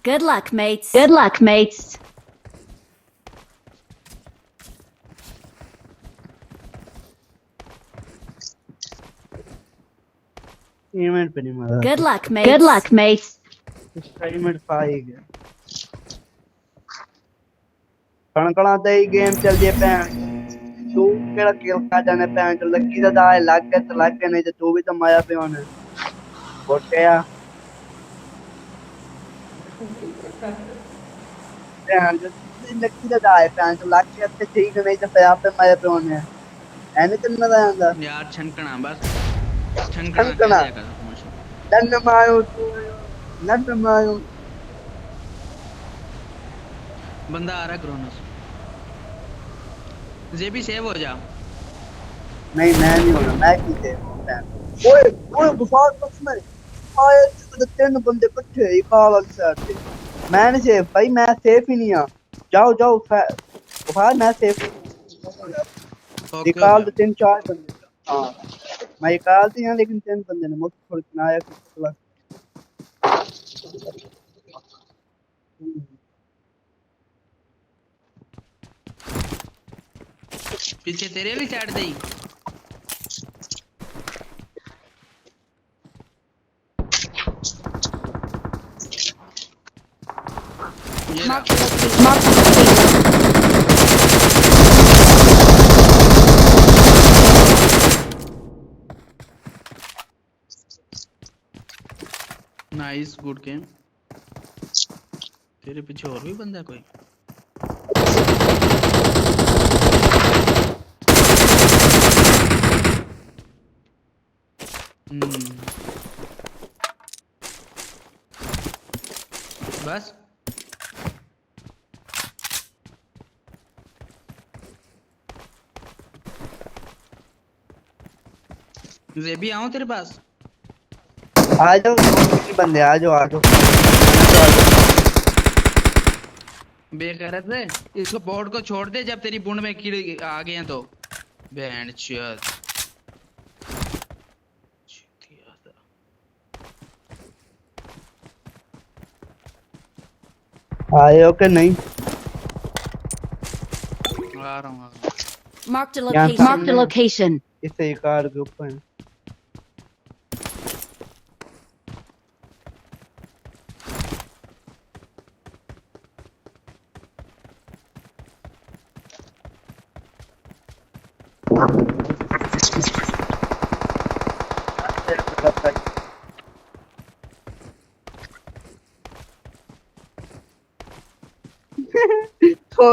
Good luck, mates. Good luck, mates. Event पे नहीं मारा Good luck, mates. Good luck, mates. इसका event पाएगा कणकणा ते ही गेम चल दिए पैन तू केड़ा किल खा जाने पैन चल लगी दा दाए लग गए नहीं तो तू भी तो माया पे होने बोटिया पैन जो लगी दा दाए पैन चल लग गए ते ठीक नहीं तो फिर आप पे माया पे होने एने चलना दा आंदा यार छनकना बस कणकणा छनकना क्या तमाशा दन मायो तू नन मायो बंदा आ रहा है क्रोनस जे भी सेव हो जा नहीं मैं नहीं होना मैं की थे पैन ओए ओए गुफार बस में आए तो तीन बंदे इकट्ठे ही काला साइड पे मैं नहीं सेफ भाई मैं सेफ ही नहीं हां जाओ जाओ गुफार मैं सेफ ओके निकाल दो तीन चार बंदे हां मैं निकालती हूं लेकिन तीन बंदे ने मुझे थोड़ी बनाया कुछ पीछे तेरे वाली साइड दे ही ये Mark the location. Mark the location. Nice good game तेरे पीछे और भी बंदा है कोई बस जे भी आऊं तेरे पास आ जाओ बंदे आ जाओ बेगैरत है इसको बोर्ड को छोड़ दे जब तेरी बूंद में कीड़े आ गए हैं तो बैंड चोद आए हो के नहीं आ रहा हूं Mark the location. Mark the location. इसे ही कार के ऊपर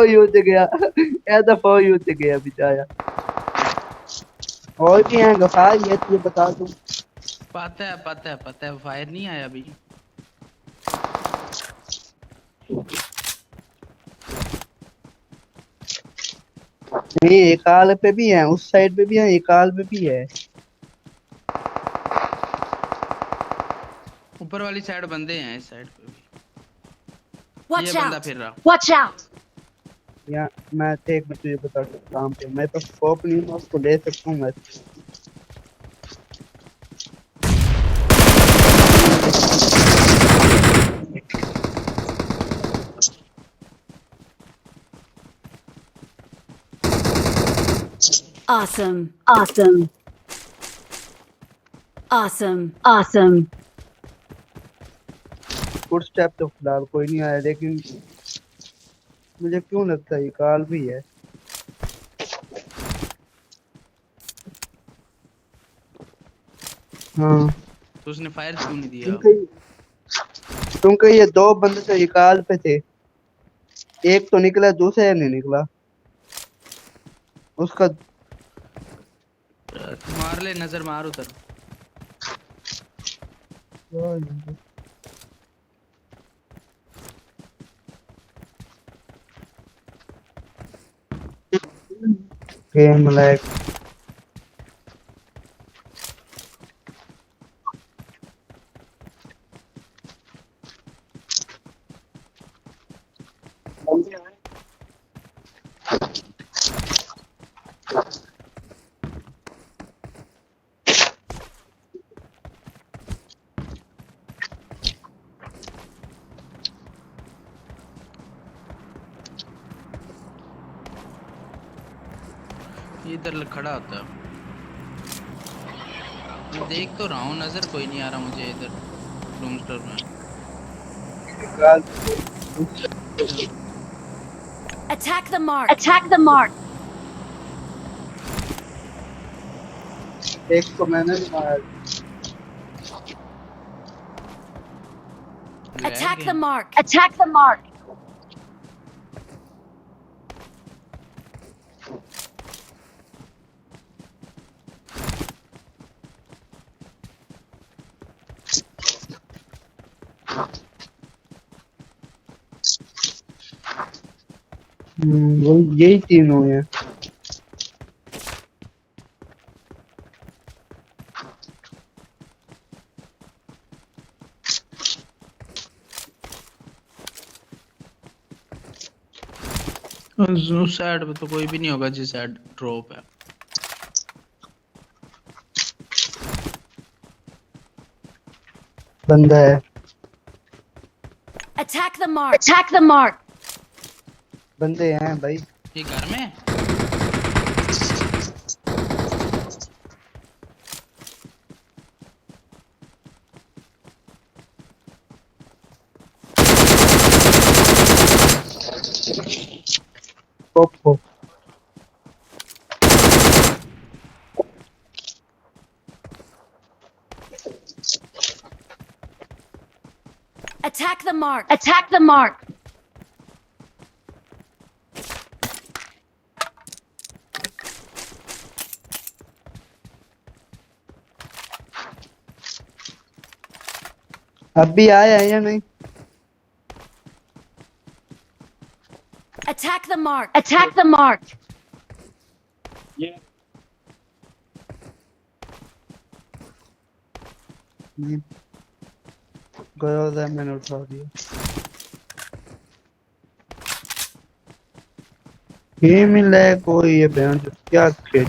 यूथ गया ऐसा यूथ गया बेचारा और भी हैं गफार ये तुझे बता दूं पता है फायर नहीं आया अभी नहीं एक आल पे भी है उस साइड पे भी है एक आल पे भी है ऊपर वाली साइड बंदे हैं इस साइड पे भी Watch ये बंदा out. फिर रहा Watch out. या मैं देख मैं तुझे बता सकता हूं पे मैं तो स्कोप नहीं मैं उसको ले सकता हूं मैं Awesome. Awesome. Awesome. Awesome. Foot step तो फिलहाल कोई नहीं आया लेकिन मुझे क्यों लगता है ये काल भी है हाँ तो उसने फायर क्यों नहीं दिया क्योंकि ये दो बंदे तो ये काल पे थे एक तो निकला दूसरा नहीं निकला उसका मार ले नजर मार उधर गेम लाइक ये इधर खड़ा होता है। मैं देख तो रहा हूँ, नजर कोई नहीं आ रहा मुझे इधर रूम स्टोर में। Attack the mark. Attack the mark. एक तो मैंने मार। Attack the mark. Attack the mark. वो यही तीनों हैं। उस साइड पे तो कोई भी नहीं होगा जिस साइड ड्रॉप है। बंदा है। Attack the mark. Attack the mark. बंदे हैं भाई। ये घर में Oppo. Attack the mark. Attack the mark. अभी आया है या नहीं? Attack the mark. Attack the mark. नहीं। गया था, मैंने उठा दिया। ये मिला है कोई, ये बयान जो क्या खेल।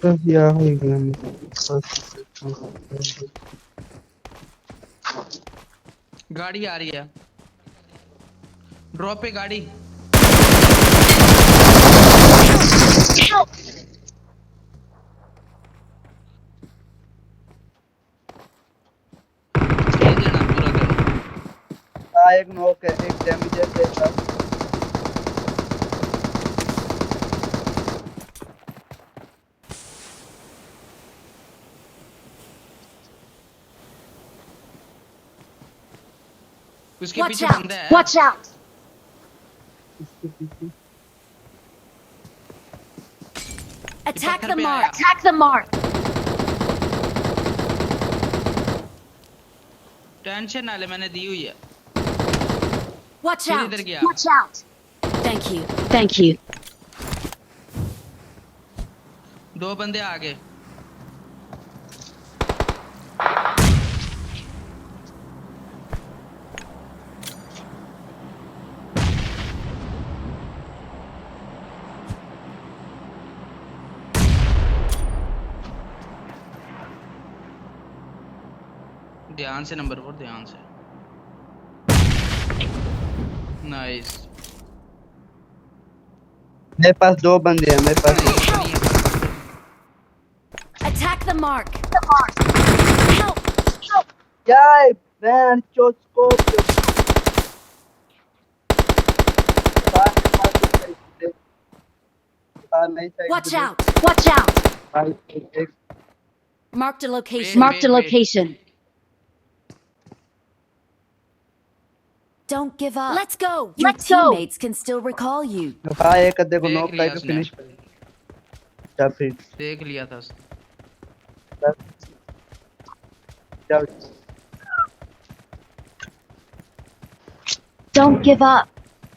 बस या हो गया गाड़ी आ रही है, ड्रॉप पे गाड़ी। Help. खेल देना पूरा कर। हाँ एक नॉक है, एक डैमेज है तेरा। उसके Watch पीछे out. बंदा है। Watch out. इसके पीछे Attack पत्थर the पे mark. आया। Attack the mark. टेंशन ना ले, मैंने दी हुई है। Watch फिर out. इधर गया। Watch out. Thank you. Thank you. दो बंदे आगे। ध्यान से नंबर 4, ध्यान से। नाइस। मेरे पास दो बंदे हैं, मेरे पास। Attack the mark. The mark. Help. Help. क्या है बहन चोट को। Watch out. Watch out. Marked a location. Marked a location. Don't give up. Let's go. Your teammates can still recall you. हाँ एक अद्धे को देख नॉक लिया करके उसने। फिनिश कर। क्या फिर देख लिया था उसने। क्या Don't give up.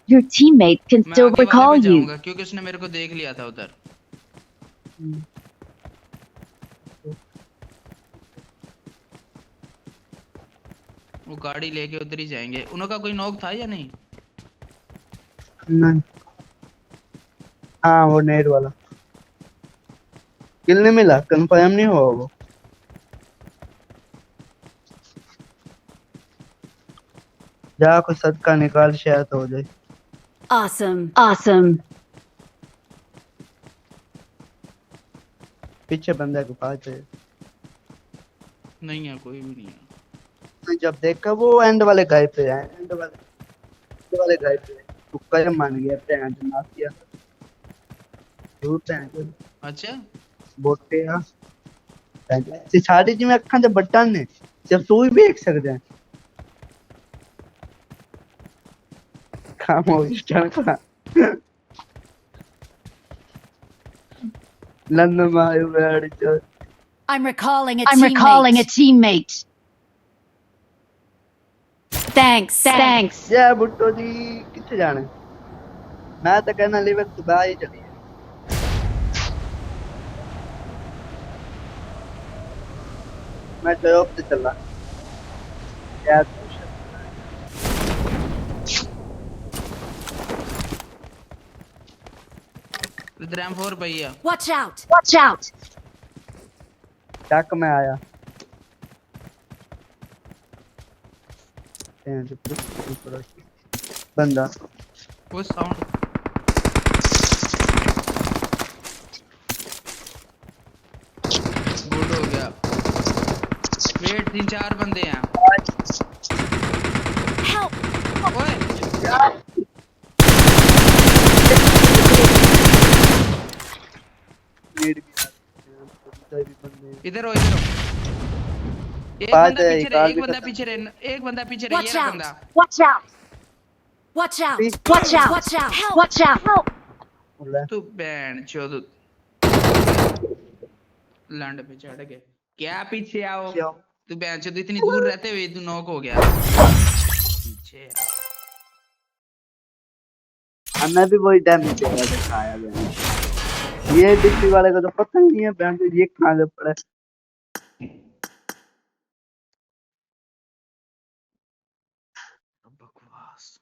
Your teammates can मैं still आगे वाले recall पे you. जाऊंगा क्योंकि उसने मेरे को देख लिया था उधर। वो गाड़ी लेके उधर ही जाएंगे। उनका कोई नॉक था या नहीं? नहीं। हाँ वो नेट वाला किल नहीं मिला, कंफर्म नहीं हुआ वो। जा कोई सदका निकाल शायद हो जाए। Awesome. Awesome. पीछे बंदा के पास है। नहीं है, कोई भी नहीं है। तो जब देखा वो एंड वाले घर पे है, एंड वाले घर पे है। तू कर्म मान गया भैन चो माफिया तू भैन चो अच्छा बोटे आ ते सारी जिवें अखां च बटन ने जब तू ही देख सकदा है। खामोश चल लंदन में आयो बैठ चो। I'm recalling a I'm recalling a teammate. teammate. Thanks. Thanks. जय बुट्टो जी किथे जाने मैं तो कहना लिवर तू बाहर ही चली मैं जॉब से चला यार इधर M4 भैया। Watch out. Watch out. टक में आया बंदा वो साउंड गुड हो गया। वेट 3-4 बंदे हैं। Help. ओए नीड भी बंदे इधर हो, इधर हो। एक पास बंदा है, पीछे एक रहे, आग एक भी बंदा खत्म। पीछे रहे, एक बंदा पीछे रहे। Watch ये रहा out. बंदा। Watch out. Watch out. Watch out. Watch out. Help. Watch out. बोला तू बैंड चोद लैंड पे चढ़ गए क्या? पीछे आओ। क्यों तू बैंड चोद इतनी दूर रहते हुए तू नॉक हो गया। पीछे आओ। हमें भी वही डैमेज दे रहा दिखाया गया ये डिप्टी वाले को तो पता ही नहीं है बैंड ये कहां से पड़ा बकवास।